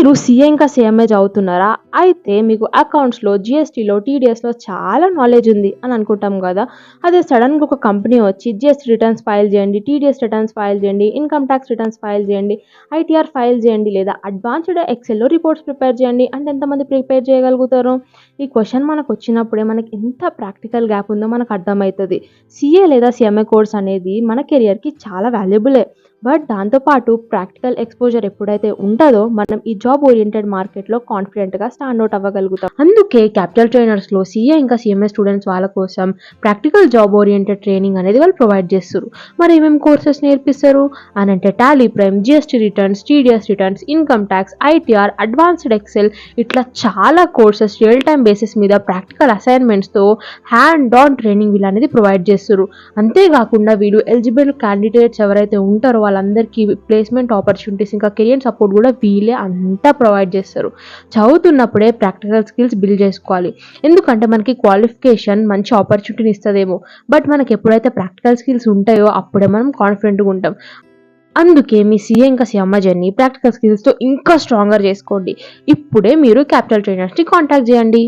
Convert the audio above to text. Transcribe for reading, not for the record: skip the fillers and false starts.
మీరు సీఏ ఇంకా సీఎంఏ చదువుతున్నారా? అయితే మీకు అకౌంట్స్‌లో, జీఎస్టీలో, టీడీఎస్‌లో చాలా నాలెడ్జ్ ఉంది అని అనుకుంటాం కదా! అదే సడెన్‌గా ఒక కంపెనీ వచ్చి జీఎస్టీ రిటర్న్స్ ఫైల్ చేయండి, టీడీఎస్ రిటర్న్స్ ఫైల్ చేయండి, ఇన్‌కమ్ టాక్స్ రిటర్న్స్ ఫైల్ చేయండి, ఐటీఆర్ ఫైల్ చేయండి లేదా అడ్వాన్స్‌డ్ ఎక్సెల్‌లో రిపోర్ట్స్ ప్రిపేర్ చేయండి అంటే ఎంతమంది ప్రిపేర్ చేయగలుగుతారు? ఈ క్వెషన్ మనకొచ్చినప్పుడే మనకి ఎంత ప్రాక్టికల్ గ్యాప్ ఉందో మనకు అర్థమైతది. సీఏ లేదా సీఎంఏ కోర్స్ అనేది మన కెరియర్‌కి చాలా వాల్యుబులే. బట్ దాంతో పాటు ప్రాక్టికల్ ఎక్స్‌పోజర్ ఎప్పుడైతే ఉంటదో మనం ఈ జాబ్ ఓరియెంటెడ్ మార్కెట్‌లో కాన్ఫిడెంట్‌గా స్టాండ్ ఔట్ అవ్వగలుగుతాం. అందుకే క్యాపిటల్ ట్రైనర్స్‌లో సీఏ ఇంకా సీఎంఏ స్టూడెంట్స్ వాళ్ళ కోసం ప్రాక్టికల్ జాబ్ ఓరియెంటెడ్ ట్రైనింగ్ అనేది వాళ్ళు ప్రొవైడ్ చేస్తుర్రు. మరి ఏమేం కోర్సెస్ నేర్పిస్తారు అనంటే Tally Prime, GST returns, TDS returns, income tax, ITR, advanced Excel ఇట్లా చాలా కోర్సెస్ రియల్ టైమ్ బేసిస్ మీద ప్రాక్టికల్ అసైన్‌మెంట్స్‌తో హ్యాండ్ ఆన్ ట్రైనింగ్ వీళ్ళనేది ప్రొవైడ్ చేస్తుర్రు. అంతేకాకుండా వీళ్ళు ఎలిజిబుల్ క్యాండిడేట్స్ ఎవరైతే ఉంటారో వాళ్ళందరికీ ప్లేస్‌మెంట్ ఆపర్చునిటీస్ ఇంకా కెరియర్ సపోర్ట్ కూడా వీళ్ళే అంతా ప్రొవైడ్ చేస్తారు. చదువుతున్నప్పుడే ప్రాక్టికల్ స్కిల్స్ బిల్డ్ చేసుకోవాలి. ఎందుకంటే మనకి క్వాలిఫికేషన్ మంచి ఆపర్చునిటీని ఇస్తదేమో. బట్ మనకి ఎప్పుడైతే ప్రాక్టికల్ స్కిల్స్ ఉంటాయో అప్పుడే మనం కాన్ఫిడెంట్‌గా ఉంటాం. అందుకే మీ సీఏ ఇంకా సీఎంఏ జర్నీ ప్రాక్టికల్ స్కిల్స్‌తో ఇంకా స్ట్రాంగర్ చేసుకోండి. ఇప్పుడే మీరు క్యాపిటల్ ట్రైనర్స్‌ని కాంటాక్ట్ చేయండి.